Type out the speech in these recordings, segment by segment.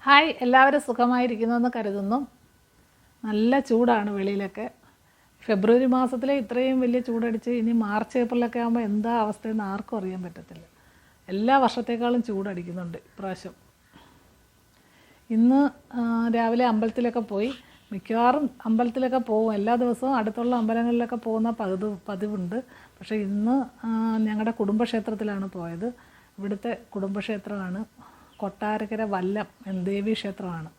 Hi, എല്ലാവരും സുഖമായിരിക്കുന്നുവെന്ന് കരുതുന്നു. നല്ല ചൂടാണ് വെളിയിലൊക്കെ. ഫെബ്രുവരി മാസത്തിലെ ഇത്രയും വലിയ ചൂടടിച്ച് ഇനി മാർച്ച് ഏപ്രിലൊക്കെ ആകുമ്പോൾ എന്താ അവസ്ഥയെന്ന് ആർക്കും അറിയാൻ പറ്റത്തില്ല. എല്ലാ വർഷത്തേക്കാളും ചൂടടിക്കുന്നുണ്ട് ഇപ്രാവശ്യം. ഇന്ന് രാവിലെ അമ്പലത്തിലൊക്കെ പോയി. മിക്കവാറും അമ്പലത്തിലൊക്കെ പോകും. എല്ലാ ദിവസവും അടുത്തുള്ള അമ്പലങ്ങളിലൊക്കെ പോകുന്ന പതിവുണ്ട്. പക്ഷേ ഇന്ന് ഞങ്ങളുടെ കുടുംബക്ഷേത്രത്തിലാണ് പോയത്. ഇവിടുത്തെ കുടുംബക്ഷേത്രമാണ് കൊട്ടാരക്കര വല്ലം ദേവീ ക്ഷേത്രമാണ്.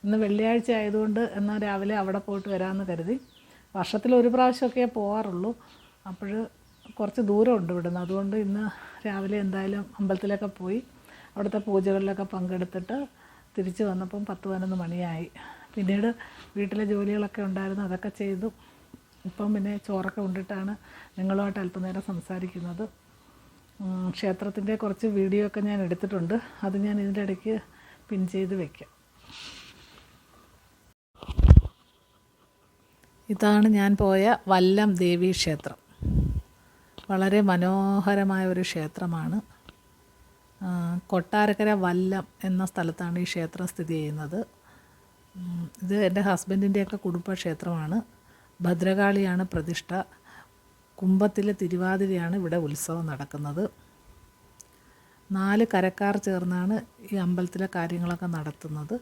ഇന്ന് വെള്ളിയാഴ്ച ആയതുകൊണ്ട് എന്നാൽ രാവിലെ അവിടെ പോയിട്ട് വരാമെന്ന് കരുതി. വർഷത്തിൽ ഒരു പ്രാവശ്യമൊക്കെ പോകാറുള്ളൂ. അപ്പോൾ കുറച്ച് ദൂരമുണ്ട് ഇവിടുന്ന്. അതുകൊണ്ട് ഇന്ന് രാവിലെ എന്തായാലും അമ്പലത്തിലൊക്കെ പോയി അവിടുത്തെ പൂജകളിലൊക്കെ പങ്കെടുത്തിട്ട് തിരിച്ച് വന്നപ്പം 10-11 മണിയായി. പിന്നീട് വീട്ടിലെ ജോലികളൊക്കെ ഉണ്ടായിരുന്നു, അതൊക്കെ ചെയ്തു. ഇപ്പം പിന്നെ ചോറൊക്കെ ഉണ്ടിട്ടാണ് നിങ്ങളുമായിട്ട് അല്പനേരം സംസാരിക്കുന്നത്. ക്ഷേത്രത്തിൻ്റെ കുറച്ച് വീഡിയോ ഒക്കെ ഞാൻ എടുത്തിട്ടുണ്ട്. അത് ഞാൻ ഇതിൻ്റെ ഇടയ്ക്ക് പിൻ ചെയ്ത് വയ്ക്കാം. ഇതാണ് ഞാൻ പോയ വല്ലം ദേവീ ക്ഷേത്രം. വളരെ മനോഹരമായ ഒരു ക്ഷേത്രമാണ്. കൊട്ടാരക്കര വല്ലം എന്ന സ്ഥലത്താണ് ഈ ക്ഷേത്രം സ്ഥിതി ചെയ്യുന്നത്. ഇത് എൻ്റെ ഹസ്ബൻഡിൻ്റെയൊക്കെ കുടുംബക്ഷേത്രമാണ്. ഭദ്രകാളിയാണ് പ്രതിഷ്ഠ. കുംഭത്തിലെ തിരുവാതിരയാണ് ഇവിടെ ഉത്സവം നടക്കുന്നത്. 4 കരക്കാർ ചേർന്നാണ് ഈ അമ്പലത്തിലെ കാര്യങ്ങളൊക്കെ നടത്തുന്നത്.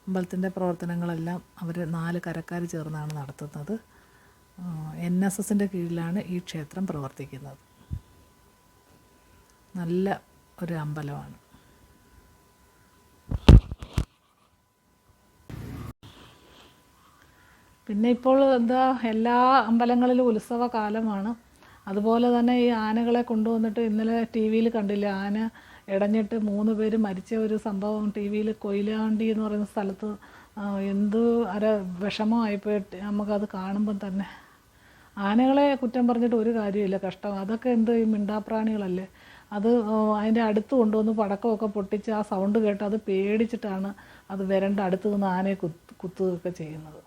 അമ്പലത്തിൻ്റെ പ്രവർത്തനങ്ങളെല്ലാം അവർ 4 കരക്കാർ ചേർന്നാണ് നടത്തുന്നത്. NSSൻ്റെ കീഴിലാണ് ഈ ക്ഷേത്രം പ്രവർത്തിക്കുന്നത്. നല്ല ഒരു അമ്പലമാണ്. പിന്നെ ഇപ്പോൾ എല്ലാ അമ്പലങ്ങളിലും ഉത്സവ കാലമാണ്. അതുപോലെ തന്നെ ഈ ആനകളെ കൊണ്ടുവന്നിട്ട് ഇന്നലെ ടി വിയിൽ കണ്ടില്ല, ആന ഇടഞ്ഞിട്ട് 3 പേര് മരിച്ച ഒരു സംഭവം ടി വിയിൽ. കൊയിലാണ്ടി എന്ന് പറയുന്ന സ്ഥലത്ത് എന്ത് വിഷമമായിപ്പോയിട്ട് നമുക്കത് കാണുമ്പം തന്നെ. ആനകളെ കുറ്റം പറഞ്ഞിട്ട് ഒരു കാര്യമില്ല, കഷ്ടം. അതൊക്കെ ഈ മിണ്ടാപ്രാണികളല്ലേ. അത് അതിൻ്റെ അടുത്ത് കൊണ്ടുവന്ന് പടക്കമൊക്കെ പൊട്ടിച്ച് ആ സൗണ്ട് കേട്ട് അത് പേടിച്ചിട്ടാണ് അത് വരണ്ട അടുത്ത് നിന്ന് ആനയെ കുത്തുകയൊക്കെ ചെയ്യുന്നത്.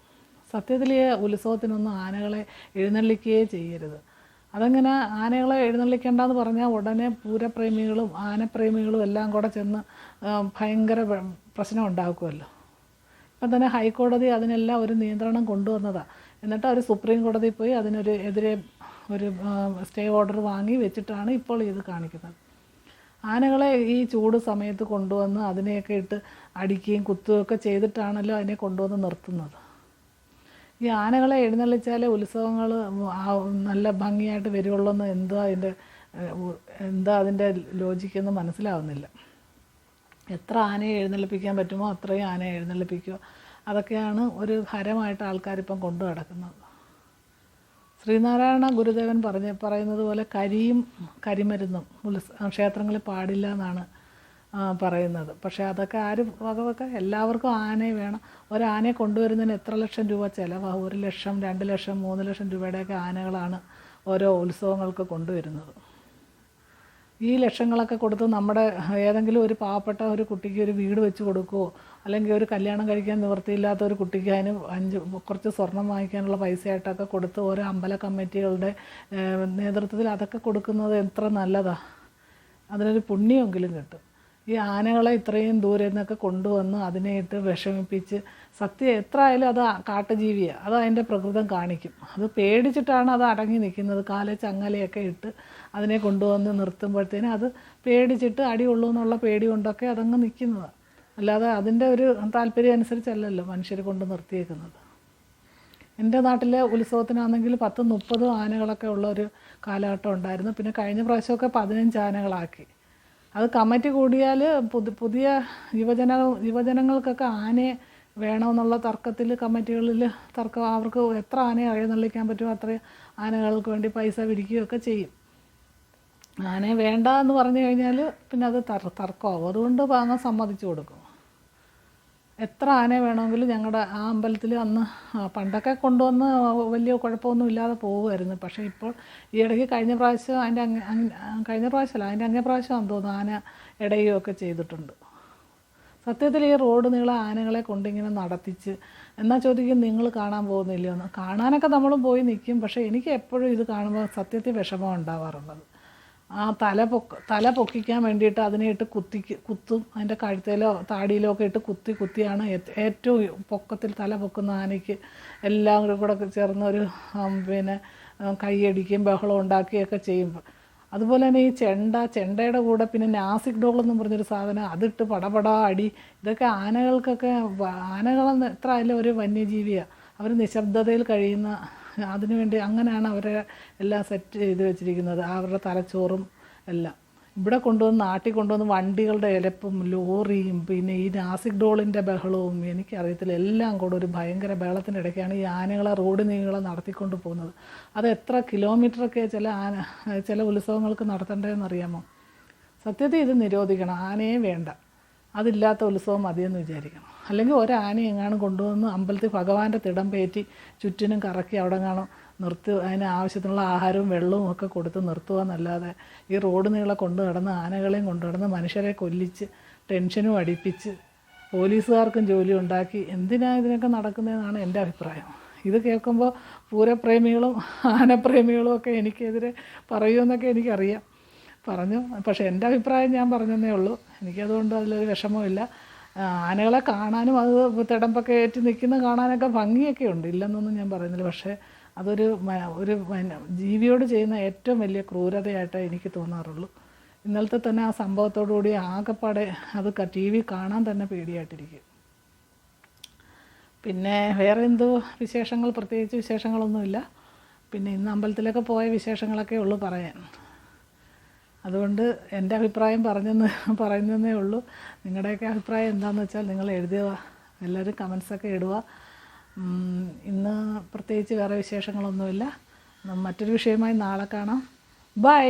സത്യത്തിൽ ഈ ഉത്സവത്തിനൊന്നും ആനകളെ എഴുന്നള്ളിക്കുകയേ ചെയ്യരുത്. അതങ്ങനെ ആനകളെ എഴുന്നള്ളിക്കേണ്ടെന്ന് പറഞ്ഞാൽ ഉടനെ പൂരപ്രേമികളും ആനപ്രേമികളും എല്ലാം കൂടെ ചെന്ന് ഭയങ്കര പ്രശ്നം ഉണ്ടാക്കുമല്ലോ. ഇപ്പം തന്നെ ഹൈക്കോടതി അതിനെല്ലാം ഒരു നിയന്ത്രണം കൊണ്ടുവന്നതാണ്. എന്നിട്ട് അവർ സുപ്രീം കോടതിയിൽ പോയി എതിരെ ഒരു സ്റ്റേ ഓർഡർ വാങ്ങി വെച്ചിട്ടാണ് ഇപ്പോൾ ഇത് കാണിക്കുന്നത്. ആനകളെ ഈ ചൂട് സമയത്ത് കൊണ്ടുവന്ന് അതിനെയൊക്കെ ഇട്ട് അടിക്കുകയും കുത്തുകയൊക്കെ ചെയ്തിട്ടാണല്ലോ അതിനെ കൊണ്ടുവന്ന് നിർത്തുന്നത്. ഈ ആനകളെ എഴുന്നള്ളിച്ചാലേ ഉത്സവങ്ങൾ നല്ല ഭംഗിയായിട്ട് വരുവുള്ളൂ എന്ന് എന്താ അതിൻ്റെ ലോജിക്കെന്ന് മനസ്സിലാവുന്നില്ല. എത്ര ആനയെ എഴുന്നള്ളിപ്പിക്കാൻ പറ്റുമോ അത്രയും ആനയെ എഴുന്നള്ളിപ്പിക്കുക. അതൊക്കെയാണ് ഒരു ഹരമായിട്ട് ആൾക്കാരിപ്പം കൊണ്ടു നടക്കുന്നത്. ശ്രീനാരായണ ഗുരുദേവൻ പറയുന്നത് പോലെ കരിയും കരിമരുന്നും ക്ഷേത്രങ്ങളിൽ പാടില്ല എന്നാണ് പറയുന്നത്. പക്ഷേ അതൊക്കെ ആര് വകവെക്കുക? എല്ലാവർക്കും ആനയെ വേണം. ഒരാനയെ കൊണ്ടുവരുന്നതിന് എത്ര ലക്ഷം രൂപ ചിലവാകും? 1 ലക്ഷം, 2 ലക്ഷം, 3 ലക്ഷം രൂപയുടെയൊക്കെ ആനകളാണ് ഓരോ ഉത്സവങ്ങൾക്ക് കൊണ്ടുവരുന്നത്. ഈ ലക്ഷങ്ങളൊക്കെ കൊടുത്ത് നമ്മുടെ ഏതെങ്കിലും ഒരു പാവപ്പെട്ട ഒരു കുട്ടിക്ക് ഒരു വീട് വെച്ച് കൊടുക്കുമോ, അല്ലെങ്കിൽ ഒരു കല്യാണം കഴിക്കാൻ നിവൃത്തിയില്ലാത്ത ഒരു കുട്ടിക്ക് അതിന് കുറച്ച് സ്വർണം വാങ്ങിക്കാനുള്ള പൈസയായിട്ടൊക്കെ കൊടുത്ത് ഓരോ അമ്പല കമ്മിറ്റികളുടെ നേതൃത്വത്തിൽ അതൊക്കെ കൊടുക്കുന്നത് എത്ര നല്ലതാണ്. അതിനൊരു പുണ്യമെങ്കിലും കിട്ടും. ഈ ആനകളെ ഇത്രയും ദൂരെ നിന്നൊക്കെ കൊണ്ടുവന്ന് അതിനെ ഇട്ട് വിഷമിപ്പിച്ച്, സത്യം എത്ര ആയാലും അത് കാട്ടുജീവിയാണ്. അത് അതിൻ്റെ പ്രകൃതം കാണിക്കും. അത് പേടിച്ചിട്ടാണ് അത് അടങ്ങി നിൽക്കുന്നത്. കാലെ ചങ്ങലയൊക്കെ ഇട്ട് അതിനെ കൊണ്ടുവന്ന് നിർത്തുമ്പോഴത്തേനും അത് പേടിച്ചിട്ട് അടി കൊള്ളൂ എന്നുള്ള പേടി കൊണ്ടൊക്കെ അതങ്ങ് നിൽക്കുന്നതാണ്. അല്ലാതെ അതിൻ്റെ ഒരു താല്പര്യം അനുസരിച്ചല്ലല്ലോ മനുഷ്യർ കൊണ്ട് നിർത്തിയേക്കുന്നത്. എൻ്റെ നാട്ടിലെ ഉത്സവത്തിനാണെങ്കിൽ 10-30 ആനകളൊക്കെ ഉള്ള ഒരു കാലഘട്ടം ഉണ്ടായിരുന്നു. പിന്നെ കഴിഞ്ഞ പ്രാവശ്യമൊക്കെ 15 ആനകളാക്കി. അത് കമ്മിറ്റി കൂടിയാൽ പുതിയ യുവജനങ്ങൾക്കൊക്കെ ആനയെ വേണമെന്നുള്ള തർക്കത്തിൽ കമ്മിറ്റികളിൽ അവർക്ക് എത്ര ആനയെ എഴുന്നള്ളിക്കാൻ പറ്റുമോ അത്രയും ആനകൾക്ക് വേണ്ടി പൈസ പിരിക്കുകയൊക്കെ ചെയ്യും. ആനയെ വേണ്ട എന്ന് പറഞ്ഞു കഴിഞ്ഞാൽ പിന്നെ അത് തർക്കമാവും. അതുകൊണ്ട് അങ്ങ് സമ്മതിച്ചു കൊടുക്കും. എത്ര ആനയെ വേണമെങ്കിലും ഞങ്ങളുടെ ആ അമ്പലത്തിൽ അന്ന് പണ്ടൊക്കെ കൊണ്ടുവന്ന് വലിയ കുഴപ്പമൊന്നും ഇല്ലാതെ പോകുമായിരുന്നു. പക്ഷേ ഇപ്പോൾ ഈ ഇടയ്ക്ക് കഴിഞ്ഞ പ്രാവശ്യം അതിൻ്റെ അങ്ങേ പ്രാവശ്യമാണെന്ന് തോന്നുന്നു ആന ഇടയുകയൊക്കെ ചെയ്തിട്ടുണ്ട്. സത്യത്തിൽ ഈ റോഡ് നീളം ആനകളെ കൊണ്ടിങ്ങനെ നടത്തിച്ച് എന്നാൽ ചോദിക്കും നിങ്ങൾ കാണാൻ പോകുന്നില്ലയോ എന്ന്. കാണാനൊക്കെ നമ്മളും പോയി നിൽക്കും. പക്ഷേ എനിക്ക് എപ്പോഴും ഇത് കാണുമ്പോൾ സത്യത്തിൽ വിഷമം ഉണ്ടാവാറുള്ളത്. തല പൊക്കിക്കാൻ വേണ്ടിയിട്ട് അതിനെ ഇട്ട് കുത്തും. അതിൻ്റെ കഴുത്തേലോ താടിയിലോ ഒക്കെ ഇട്ട് കുത്തിയാണ് ഏറ്റവും പൊക്കത്തിൽ തല പൊക്കുന്ന ആനയ്ക്ക് എല്ലാം കൂടെ ചേർന്നൊരു പിന്നെ കൈയടിക്കുകയും ബഹളം ഉണ്ടാക്കുകയൊക്കെ ചെയ്യുമ്പോൾ. അതുപോലെ തന്നെ ഈ ചെണ്ടയുടെ കൂടെ പിന്നെ നാസിക് ഡോൾ എന്നും പറഞ്ഞൊരു സാധനം അതിട്ട് പടപടാ അടി. ഇതൊക്കെ ആനകളെന്ന് എത്ര ആയാലും ഒരു വന്യജീവിയാണ്. അവർ നിശബ്ദതയിൽ കഴിയുന്ന അതിനുവേണ്ടി അങ്ങനെയാണ് അവരെ എല്ലാം സെറ്റ് ചെയ്ത് വെച്ചിരിക്കുന്നത്, അവരുടെ തലച്ചോറും എല്ലാം. ഇവിടെ നാട്ടിൽ കൊണ്ടുവന്ന് വണ്ടികളുടെ ഇലപ്പും ലോറിയും പിന്നെ ഈ നാസിക് ഡോളിൻ്റെ ബഹളവും എനിക്കറിയത്തില്ല, എല്ലാം കൂടെ ഒരു ഭയങ്കര ബഹളത്തിൻ്റെ ഇടയ്ക്കാണ് ഈ ആനകളെ റോഡ് നീളെ നടത്തിക്കൊണ്ട് പോകുന്നത്. അത് എത്ര കിലോമീറ്ററൊക്കെ ചില ഉത്സവങ്ങൾക്ക് നടത്തേണ്ടതെന്ന് അറിയാമോ? സത്യത്തിൽ ഇത് നിരോധിക്കണം. ആനയെ വേണ്ട, അതില്ലാത്ത ഉത്സവം മതിയെന്ന് വിചാരിക്കണം. അല്ലെങ്കിൽ ഒരാനയെ എങ്ങാനും കൊണ്ടുവന്ന് അമ്പലത്തിൽ ഭഗവാന്റെ തിടം പേറ്റി ചുറ്റിനും കറക്കി അവിടെ കാണും അതിന് ആവശ്യത്തിനുള്ള ആഹാരവും വെള്ളവും ഒക്കെ കൊടുത്ത് നിർത്തുക എന്നല്ലാതെ ഈ റോഡ് നീളെ കൊണ്ടു നടന്ന് ആനകളെയും കൊണ്ടു നടന്ന് മനുഷ്യരെ കൊല്ലിച്ച് ടെൻഷനും അടിപ്പിച്ച് പോലീസുകാർക്കും ജോലി ഉണ്ടാക്കി എന്തിനാണ് ഇതിനൊക്കെ നടക്കുന്നതെന്നാണ് എൻ്റെ അഭിപ്രായം. ഇത് കേൾക്കുമ്പോൾ പൂരപ്രേമികളും ആനപ്രേമികളും ഒക്കെ എനിക്കെതിരെ പറയുമെന്നൊക്കെ എനിക്കറിയാം, പറഞ്ഞു. പക്ഷേ എൻ്റെ അഭിപ്രായം ഞാൻ പറഞ്ഞതേ ഉള്ളൂ. എനിക്കതുകൊണ്ട് അതിലൊരു വിഷമമില്ല. ആനകളെ കാണാനും അത് തിടമ്പൊക്കെ ഏറ്റ് നിൽക്കുന്ന കാണാനൊക്കെ ഭംഗിയൊക്കെ ഉണ്ട്, ഇല്ലെന്നൊന്നും ഞാൻ പറയുന്നില്ല. പക്ഷേ അതൊരു ജീവിയോട് ചെയ്യുന്ന ഏറ്റവും വലിയ ക്രൂരതയായിട്ടേ എനിക്ക് തോന്നാറുള്ളൂ. ഇന്നലത്തെ തന്നെ ആ സംഭവത്തോടുകൂടി ആകെപ്പാടെ അത് TV കാണാൻ തന്നെ പേടിയായിട്ടിരിക്കും. പിന്നെ വേറെ എന്തോ വിശേഷങ്ങൾ, പ്രത്യേകിച്ച് വിശേഷങ്ങളൊന്നുമില്ല. പിന്നെ ഇന്ന് അമ്പലത്തിലൊക്കെ പോയ വിശേഷങ്ങളൊക്കെ ഉള്ളൂ പറയാൻ. അതുകൊണ്ട് എൻ്റെ അഭിപ്രായം പറയുന്നതേ ഉള്ളൂ. നിങ്ങളുടെയൊക്കെ അഭിപ്രായം എന്താണെന്ന് വെച്ചാൽ നിങ്ങൾ എഴുതുക, എല്ലാവരും കമൻസൊക്കെ ഇടുക. ഇന്ന് പ്രത്യേകിച്ച് വേറെ വിശേഷങ്ങളൊന്നുമില്ല. മറ്റൊരു വിഷയമായി നാളെ കാണാം. ബൈ.